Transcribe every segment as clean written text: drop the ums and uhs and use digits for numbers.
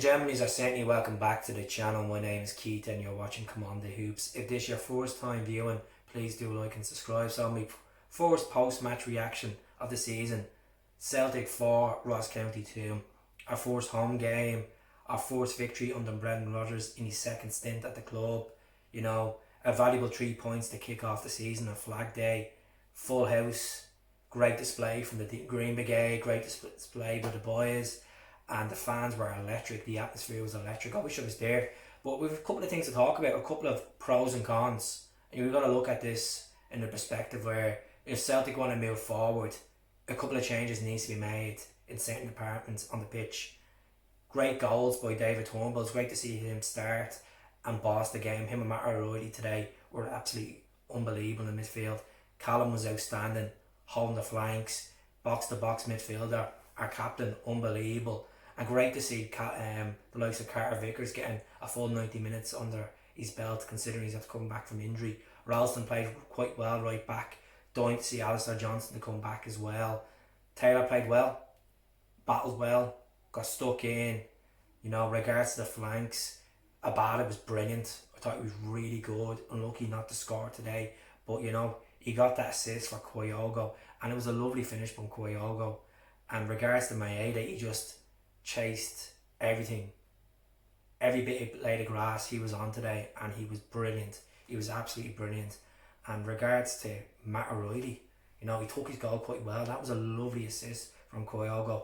and gentlemen, you are certainly welcome back to the channel. My name is Keith and you're watching Come On The Hoops. If this is your first time viewing, please do like and subscribe. So my first post-match reaction of the season. Celtic 4, Ross County 2. Our first home game, our first victory under Brendan Rodgers in his second stint at the club. You know, a valuable 3 points to kick off the season on Flag Day. Full house, great display from the Green Brigade, great display by the boys. And the fans were electric, the atmosphere was electric. I wish I was there. But we've a couple of things to talk about, a couple of pros and cons. And we've got to look at this in the perspective where if Celtic want to move forward, a couple of changes needs to be made in certain departments on the pitch. Great goals by David Turnbull. It's great to see him start and boss the game. Him and Matt O'Reilly today were absolutely unbelievable in the midfield. Callum was outstanding, holding the flanks, box-to-box midfielder. Our captain, unbelievable. And great to see the likes of Carter Vickers getting a full 90 minutes under his belt, considering he's had to come back from injury. Ralston played quite well right back. Dying to see Alistair Johnson to come back as well. Taylor played well, battled well, got stuck in. You know, regards to the flanks, Abada was brilliant. I thought he was really good. Unlucky not to score today, but you know, he got that assist for Kyogo, and it was a lovely finish from Kyogo. And regards to Maeda, he just chased everything. Every bit of blade of grass he was on today, and he was brilliant. He was absolutely brilliant. And regards to Matt O'Reilly, you know, he took his goal quite well. That was a lovely assist from Kyogo.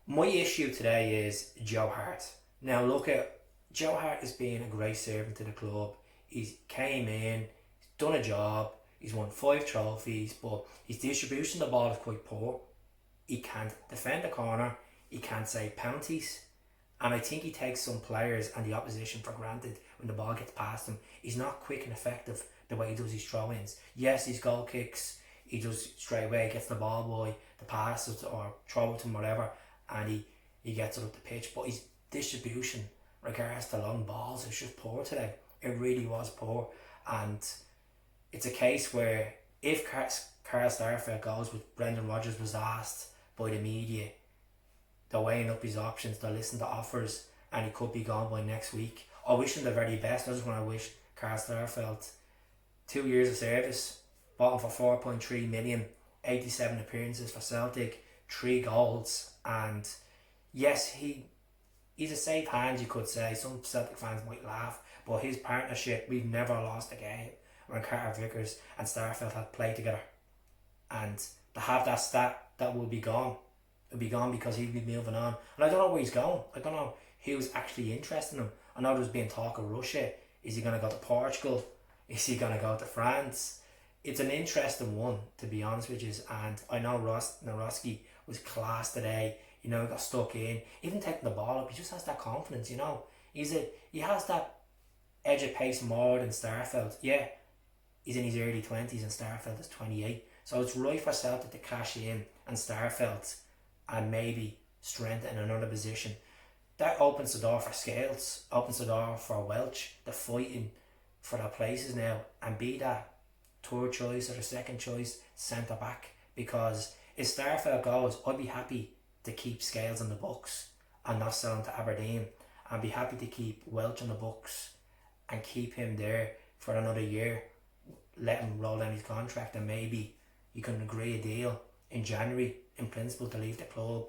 My issue today is Joe Hart. Now look at Joe Hart as being a great servant to the club. He's came in, he's done a job, he's won 5 trophies, but his distribution of the ball is quite poor. He can't defend the corner, he can't save penalties, and I think he takes some players and the opposition for granted when the ball gets past him. He's not quick and effective the way he does his throw-ins. Yes, his goal kicks, he does straight away, gets the ball boy, the passes or throw it to him, whatever, and he gets it up the pitch, but his distribution regards to long balls is just poor today. It really was poor, and it's a case where if Carl Starfelt goes with Brendan Rodgers was asked by the media, they're weighing up his options, they're listening to offers, and he could be gone by next week. I wish him the very best. I just want to wish Carl Starfelt 2 years of service, bought him for 4.3 million, 87 appearances for Celtic, 3 goals, and yes, he's a safe hand, you could say. Some Celtic fans might laugh, but his partnership, we've never lost a game when Carter Vickers and Starfelt had played together. And to have that stat, that will be gone. It'll be gone because he'll be moving on. And I don't know where he's going. I don't know who's actually interested in him. I know there's been talk of Russia. Is he going to go to Portugal? Is he going to go to France? It's an interesting one, to be honest with you. And I know Narosky was class today. You know, he got stuck in. Even taking the ball up, he just has that confidence, you know. He has that edge of pace more than Starfelt. Yeah, he's in his early 20s and Starfelt is 28. So it's right for Celtic to cash in and Starfelt and maybe strengthen another position. That opens the door for Scales, opens the door for Welch. They're fighting for their places now and be that third choice or the second choice centre back, because if Starfelt goes, I'd be happy to keep Scales in the books and not sell him to Aberdeen. I'd be happy to keep Welch in the books and keep him there for another year, let him roll down his contract, and maybe you can agree a deal in January in principle to leave the club.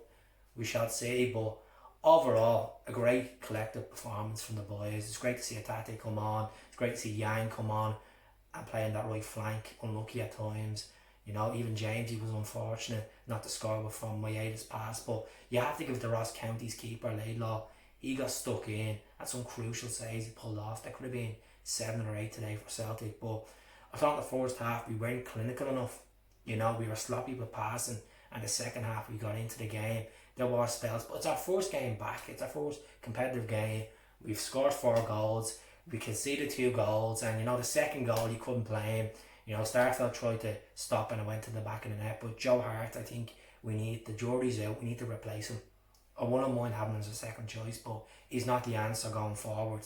We shall see, but overall a great collective performance from the boys. It's great to see Atate come on, it's great to see Yang come on and playing that right flank, unlucky at times. You know, even James, he was unfortunate not to score from Maeda's pass, but you have to give it to Ross County's keeper Laidlaw. He got stuck in at some crucial saves he pulled off. There could have been 7 or 8 today for Celtic, but I thought in the first half we weren't clinical enough. You know, we were sloppy with passing, and the second half we got into the game. There were spells, but it's our first game back. It's our first competitive game. We've scored 4 goals. We conceded 2 goals, and you know, the second goal you couldn't blame. You know, Starfelt tried to stop and it went to the back of the net, but Joe Hart, I think the jury's out. We need to replace him. I wouldn't mind having him as a second choice, but he's not the answer going forward,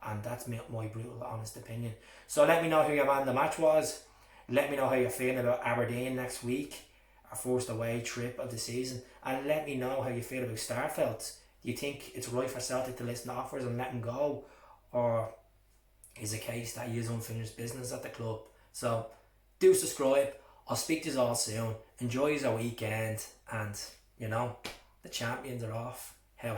and that's my brutal honest opinion. So let me know who your man of the match was. Let me know how you're feeling about Aberdeen next week, our first away trip of the season, and let me know how you feel about Starfelt. Do you think it's right for Celtic to listen to offers and let him go? Or is a case that he is unfinished business at the club? So do subscribe. I'll speak to you all soon. Enjoy your weekend, and the champions are off. How